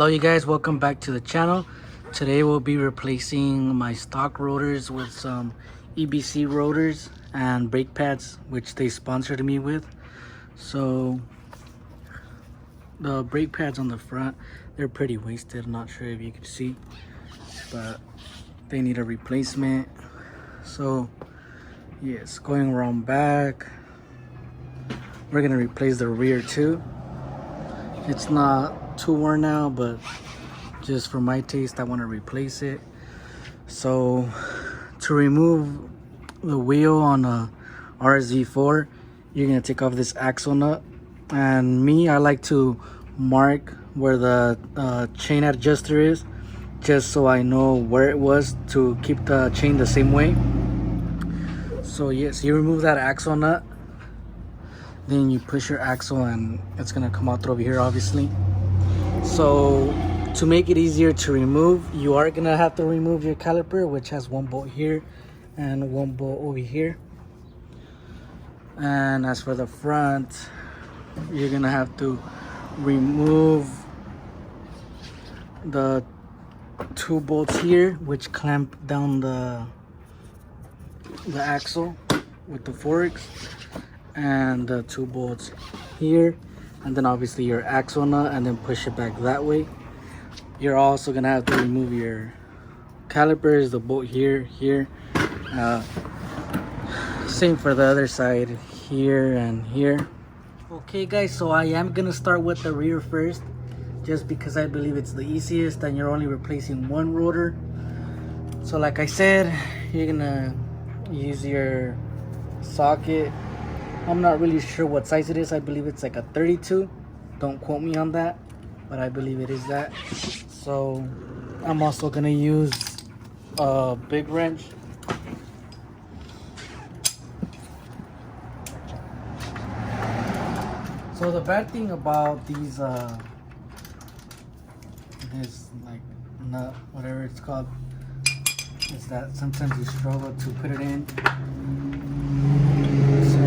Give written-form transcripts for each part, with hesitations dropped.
Hello you guys, welcome back to the channel. Today we'll be replacing my stock rotors with some EBC rotors and brake pads, which they sponsored me with. So the brake pads on the front, they're pretty wasted. I'm not sure if you can see, but they need a replacement. So yes, going around back, we're gonna replace the rear too. It's not too worn out, but just for my taste I want to replace it. So to remove the wheel on a RSV4, you're gonna take off this axle nut, and I like to mark where the chain adjuster is, just so I know where it was to keep the chain the same way. So yes, you remove that axle nut, then you push your axle and it's gonna come out through over here, obviously. So to make it easier to remove, you are gonna have to remove your caliper, which has one bolt here and one bolt over here. And as for the front, you're gonna have to remove the two bolts here, which clamp down the axle with the forks, and the two bolts here, and then obviously your axle nut, and then push it back that way. You're also gonna have to remove your calipers, the bolt here, same for the other side, here and here. Okay guys, so I am gonna start with the rear first, just because I believe it's the easiest and you're only replacing one rotor. So like I said, you're gonna use your socket. I'm not really sure what size it is. I believe it's like a 32. Don't quote me on that, but I believe it is that. So I'm also gonna use a big wrench. So the bad thing about these this like nut, whatever it's called, is that sometimes you struggle to put it in. So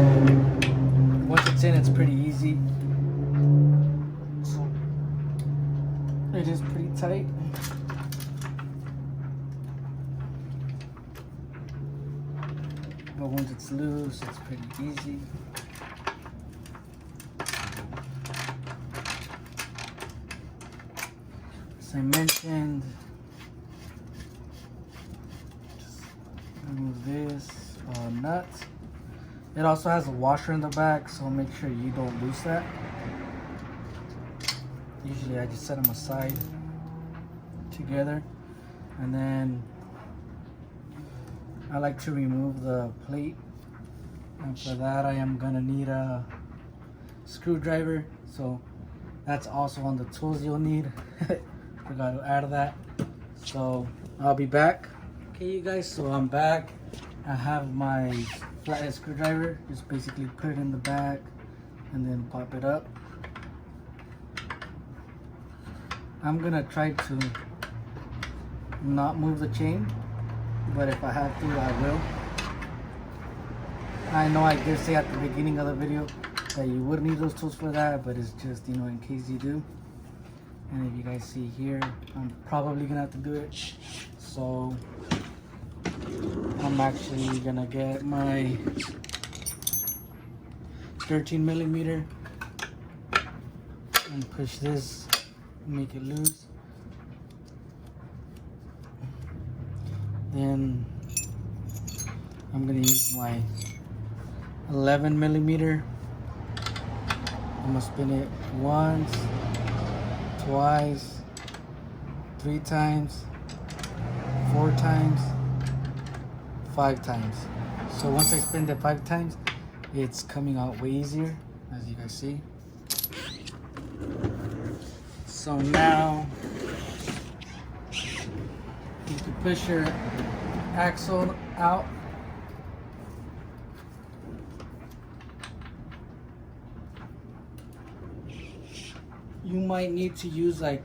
once it's in, it's pretty easy. So it is pretty tight. But once it's loose, it's pretty easy. As I mentioned, just remove this nut. It also has a washer in the back, so make sure you don't lose that. Usually I just set them aside together, and then I like to remove the plate, and for that I am gonna need a screwdriver. So that's also on the tools you'll need. Forgot to add that. So I'll be back. Okay you guys, so I'm back. I have my flathead screwdriver. Just basically put it in the back and then pop it up. I'm gonna try to not move the chain, but if I have to, I will. I know I did say at the beginning of the video that you would need those tools for that, but it's just, you know, in case you do. And if you guys see here, I'm probably gonna have to do it. So I'm actually gonna get my 13mm and push this, make it loose. Then I'm gonna use my 11mm. I'm gonna spin it once, twice, 3 times, 4 times, 5 times. So once I spin it 5 times, it's coming out way easier, as you guys see. So now you can push your axle out. You might need to use like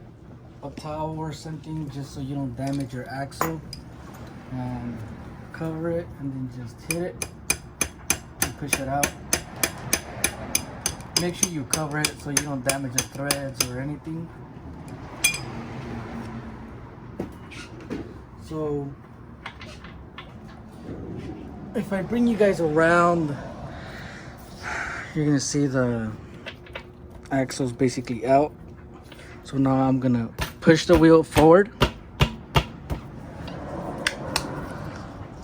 a towel or something, just so you don't damage your axle, and cover it and then just hit it and push it out. Make sure you cover it so you don't damage the threads or anything. So if I bring you guys around, you're gonna see the axle's basically out. So now I'm gonna push the wheel forward,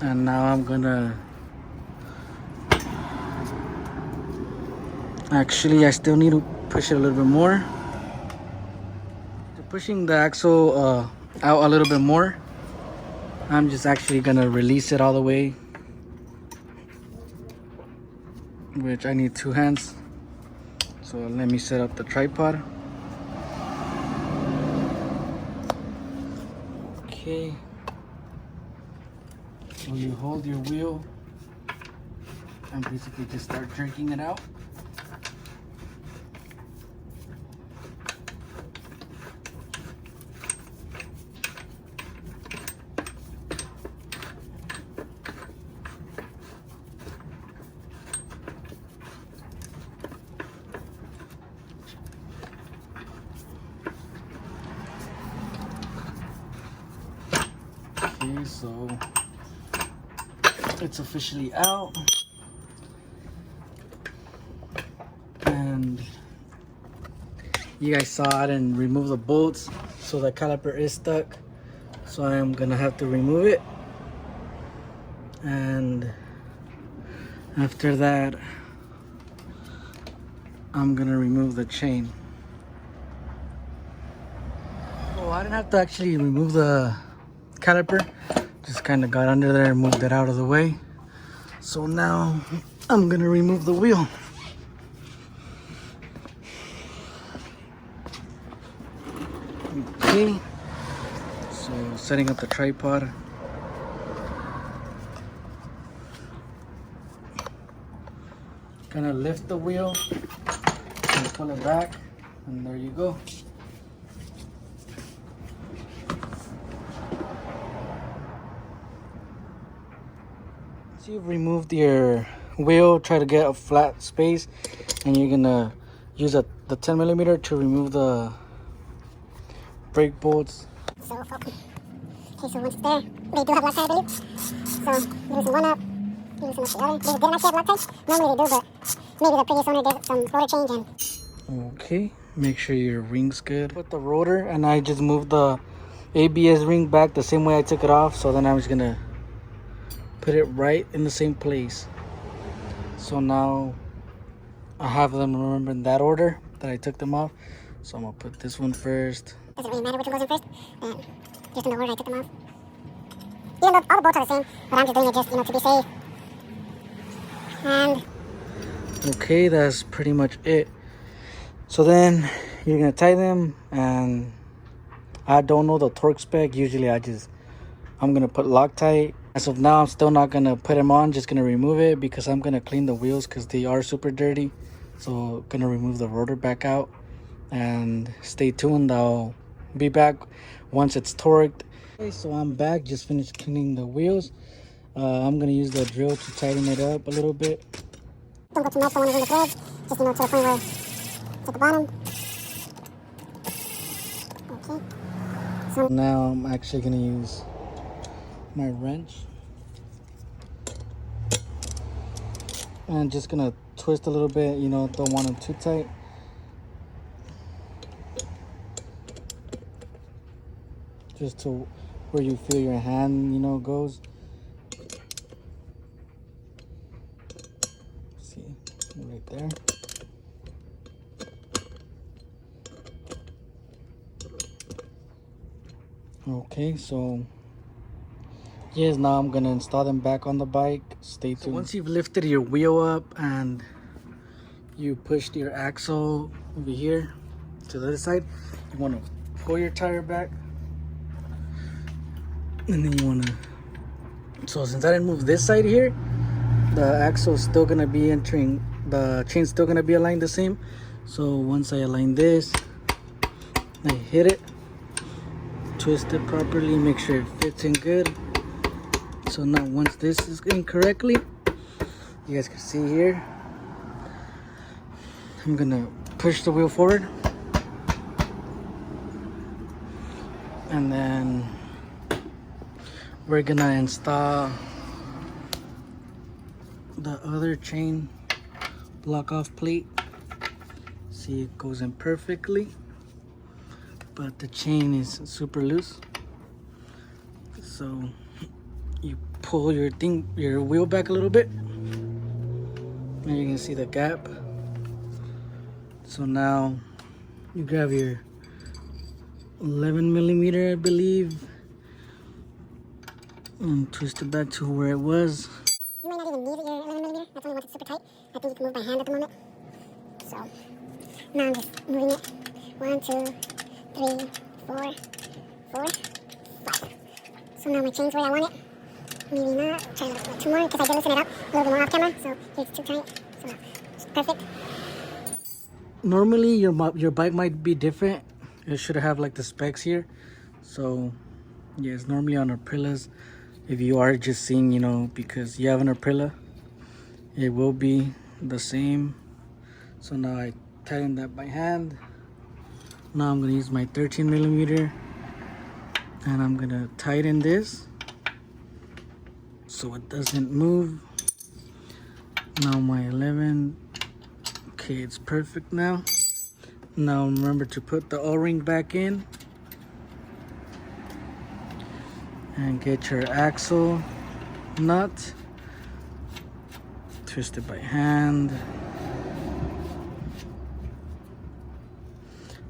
and now I'm gonna actually, I still need to push it a little bit more. Pushing the axle out a little bit more, I'm just actually gonna release it all the way, which I need 2 hands. So let me set up the tripod. Okay, so you hold your wheel and basically just start jerking it out. Okay, so it's officially out, and you guys saw I didn't remove the bolts, so the caliper is stuck, so I am gonna have to remove it. And after that, I'm gonna remove the chain. Oh, I didn't have to actually remove the caliper, just kind of got under there and moved it out of the way. So now I'm gonna remove the wheel. Okay, so setting up the tripod. Gonna lift the wheel and pull it back, and there you go. So you've removed your wheel, try to get a flat space, and you're gonna use the 10mm to remove the brake bolts. So, okay, so once it's there, they do have Loctite, I believe. So, loosen one up, loosen up the other. They didn't actually have Loctite. Normally they do, but maybe the previous owner did some rotor change and... Okay, make sure your ring's good. Put the rotor, and I just moved the ABS ring back the same way I took it off. So then I'm just gonna put it right in the same place. So now I have them remember in that order that I took them off. So I'm gonna put this one first. Doesn't really matter which one goes in first. Just in the order I took them off. Even though all the bolts are the same, but I'm just doing it just, to be safe. And okay, that's pretty much it. So then you're gonna tie them, and I don't know the torque spec. Usually I'm gonna put Loctite. As of now, I'm still not gonna put them on, just gonna remove it because I'm gonna clean the wheels because they are super dirty. So gonna remove the rotor back out, and stay tuned, I'll be back once it's torqued. Okay, so I'm back, just finished cleaning the wheels. I'm gonna use the drill to tighten it up a little bit. don't go too much, don't want to ruin the threads. Just, to the point where it's at the bottom. Okay. So now I'm actually gonna use my wrench, and just gonna twist a little bit, don't want them too tight. Just to where you feel your hand, goes. See, right there. Okay, so yes, now I'm gonna install them back on the bike. Stay tuned. So once you've lifted your wheel up and you pushed your axle over here to the other side, you want to pull your tire back, and then you want to, so since I didn't move this side here, the axle is still gonna be entering, the chain's still gonna be aligned the same. So once I align this, I hit it, twist it properly, make sure it fits in good. So now once this is in correctly, you guys can see here, I'm gonna push the wheel forward, and then we're gonna install the other chain block off plate. See, it goes in perfectly, but the chain is super loose. So you pull your wheel back a little bit, and you can see the gap. So now you grab your 11 millimeter, I believe, and twist it back to where it was. You might not even need your 11 millimeter. That's only once it's super tight. I think you can move by hand at the moment. So now I'm just moving it. 1, 2, 3, 4, 4, 5. So now my chain's where I want it. Maybe not. Try like 2 more because I did loosen it up a little bit more off camera. So it's too tight. So it's perfect. Normally your bike might be different. It should have like the specs here. So yeah, it's normally on Aprilas. If you are just seeing, you know, because you have an Aprilia, it will be the same. So now I tighten that by hand. Now I'm gonna use my 13 millimeter and I'm gonna tighten this so it doesn't move. Now my 11, okay, it's perfect now. Now remember to put the O-ring back in and get your axle nut. Twist it by hand.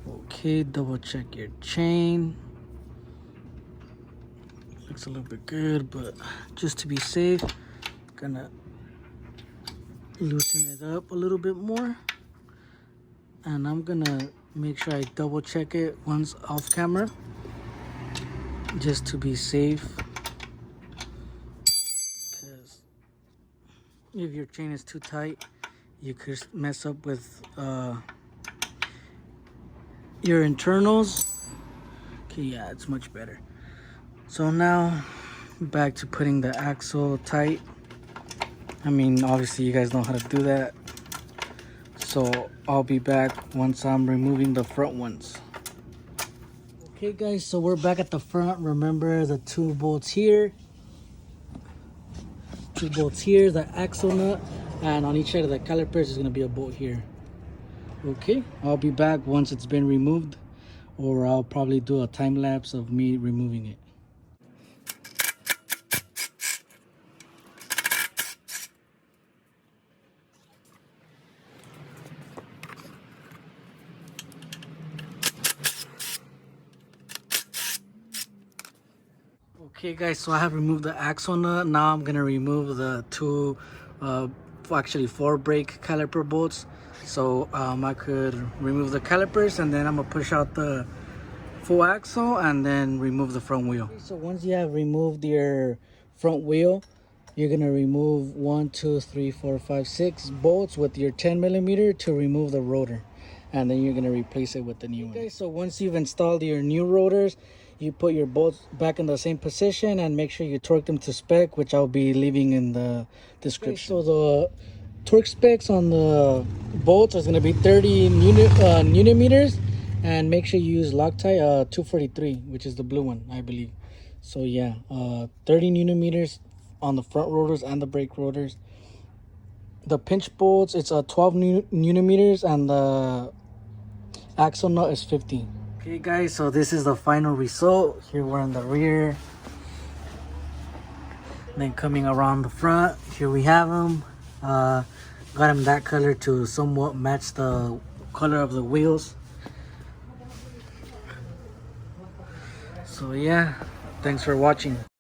Okay, double check your chain. Looks a little bit good, but just to be safe, gonna loosen it up a little bit more. And I'm gonna make sure I double check it once off camera, just to be safe. Because if your chain is too tight, you could mess up with your internals. Okay, yeah, it's much better. So now back to putting the axle tight. I mean, obviously you guys know how to do that. So I'll be back once I'm removing the front ones. Okay guys, so we're back at the front. Remember the 2 bolts here. 2 bolts here, the axle nut, and on each side of the calipers is gonna be a bolt here. Okay, I'll be back once it's been removed, or I'll probably do a time lapse of me removing it. Okay guys, so I have removed the axle nut. Now I'm gonna remove the 2 actually 4 brake caliper bolts. So I could remove the calipers, and then I'm gonna push out the full axle and then remove the front wheel. So once you have removed your front wheel, you're gonna remove 1, 2, 3, 4, 5, 6 bolts with your 10 millimeter to remove the rotor, and then you're gonna replace it with the new one. Okay, so once you've installed your new rotors, you put your bolts back in the same position and make sure you torque them to spec, which I'll be leaving in the description. Okay, so the torque specs on the bolts is going to be 30 newton meters, and make sure you use Loctite 243, which is the blue one, I believe. So yeah, 30 newton meters on the front rotors and the brake rotors. The pinch bolts, it's 12 newton meters, and the axle nut is 50. Okay guys, so this is the final result. Here we're in the rear, then coming around the front, here we have them. Got them that color to somewhat match the color of the wheels. So yeah, thanks for watching.